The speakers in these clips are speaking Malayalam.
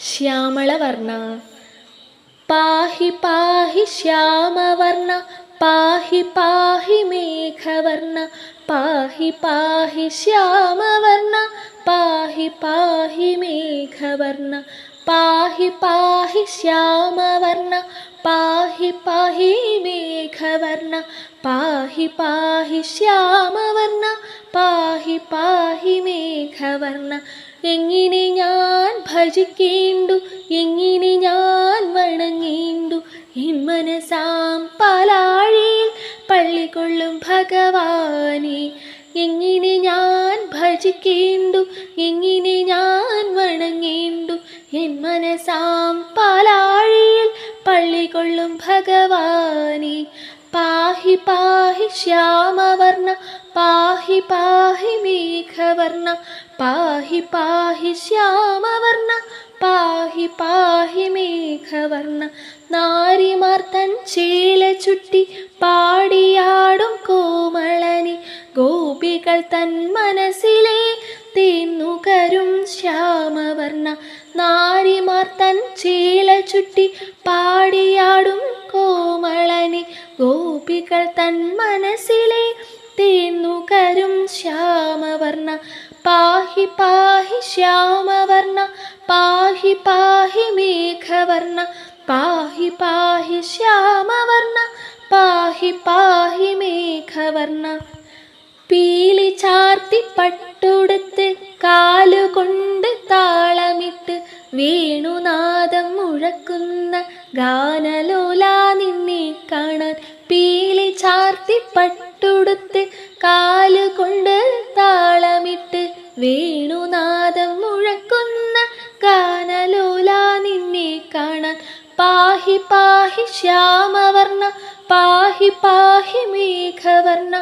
ശ്യാമളവർണ്ണ. പാഹി പാഹി ശ്യാമവർണ്ണ പാഹി പാഹി മേഘവർണ്ണ പാഹി പാഹി ശ്യാമവർണ്ണ പാഹി പാഹി മേഘവർണ്ണ പാഹി പാഹി ശ്യാമവർണ്ണ പാഹി പാഹി മേഘവർണ്ണ പാഹി പാഹി ശ്യാമവർണ്ണ പാഹി പാഹി മേഘവർണ്ണ. എങ്ങനെ ഞാൻ ഭജിക്കേണ്ടു, എങ്ങനെ ഞാൻ വണങ്ങേണ്ടു, എൻ മനസാം പാലാഴിയിൽ പള്ളികൊള്ളും ഭഗവാനെ. എങ്ങനെ ഞാൻ ഭജിക്കേണ്ടു, എങ്ങനെ ഞാൻ വണങ്ങേണ്ടു, എൻ മനസാം പാലാഴിയിൽ പള്ളികൊള്ളും ഭഗവാനെ. പാഹി പാഹി ശ്യാമവർണ്ണ പാഹി പാഹി മേഘവർണ്ണ പാഹി പാഹി ശ്യാമവർണ്ണ പാഹി പാഹി മേഘവർണ്ണ. നാരിമാർ തൻ ചേല ചുറ്റി പാടിയാടും കോമളനി, ഗോപികൾ തൻ മനസ്സിലെ തേന്നുകരും ശ്യാമവർണ്ണ. നാരിമാർ തൻ ചേല ചുറ്റി പാടിയാടും കോമളനി, ഗോപികൾ തൻ മനസ്സിലെ തേന്നുകരും ശ്യാമവർണ്ണ. പാഹി പാഹി ശ്യാമവർണ്ണ പാഹി പാഹി മേഘവർണ്ണ പാഹി പാഹി ശ്യാമവർണ്ണ പാഹി പാഹി മേഘവർണ്ണ. പീലി ചാർത്തി പട്ടുടുത്ത് കാലുകൊണ്ട് താളമിട്ട് വേണുനാദം മുഴക്കുന്ന ഗാനലോല നിന്നെ കാണാൻ. പീലി ചാർത്തി പട്ടുടുത്ത് കാലുകൊണ്ട് താളമിട്ട് വേണുനാദം മുഴക്കുന്ന ഗാനലോല നിന്നെ കാണാൻ. പാഹി പാഹി ശ്യാമവർണ്ണ പാഹി പാഹി മേഘവർണ്ണ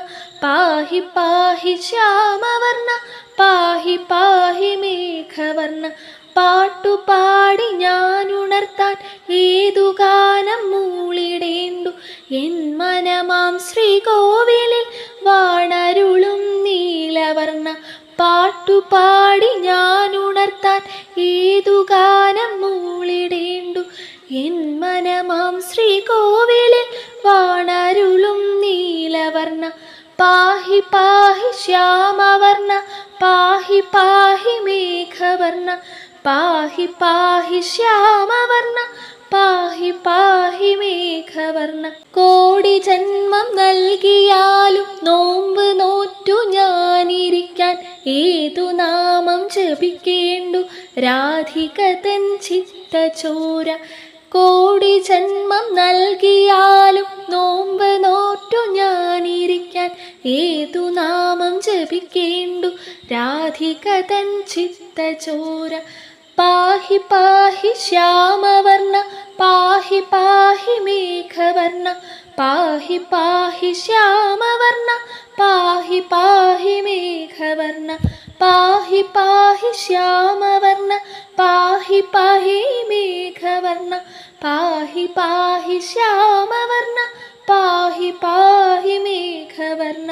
പാഹി പാഹി ശ്യാമവർണ്ണ പാഹി പാഹി മേഘവർണ്ണ. പാട്ടുപാടി ഞാൻ ഉണർത്താൻ ഏതു ഗാനം മൂളിടേണ്ടു, എൻ മനമാം ശ്രീകോവിലിൽ വാണരുളും നീലവർണ്ണ. പാട്ടുപാടി ഞാൻ ഉണർത്താൻ ഏതു ഗാനം മൂളിടേണ്ടു, എൻ മനമാം ശ്രീകോവിലിൽ വാണരുളും നീലവർണ്ണ. പാഹി പാഹി ശ്യാമവർണ്ണ പാഹി പാഹി മേഘവർണ്ണ പാഹി പാഹി ശ്യാമവർണ്ണ പാഹി പാഹി മേഘവർണ്ണ. കോടി ജന്മം നൽകിയാലും നോമ്പ് നോറ്റു ഞാനിരിക്കാൻ ഏതു നാമം ജപിക്കേണ്ടു, രാധിക തൻ ചിത്തചോര. കോടി ജന്മം നൽകിയാലും നോമ്പ് നോറ്റു ഞാനിരിക്കാൻ ഏതു നാമം ജപിക്കേണ്ടു, രാധിക തൻ ചിത്തചോര. പാഹി പാഹി ശ്യാമവർണ്ണ പാഹി പാഹി മേഘവർണ്ണ പാഹി പാഹി ശ്യാമവർണ്ണ പാഹി പാഹി മേഘവർണ്ണ പാഹി പാഹി ശ്യാമവർണ്ണ പാഹി പാഹി മേഘവർണ്ണ പാഹി പാഹി ശ്യാമവർണ്ണ പാഹി പാഹി മേഘവർണ്ണ.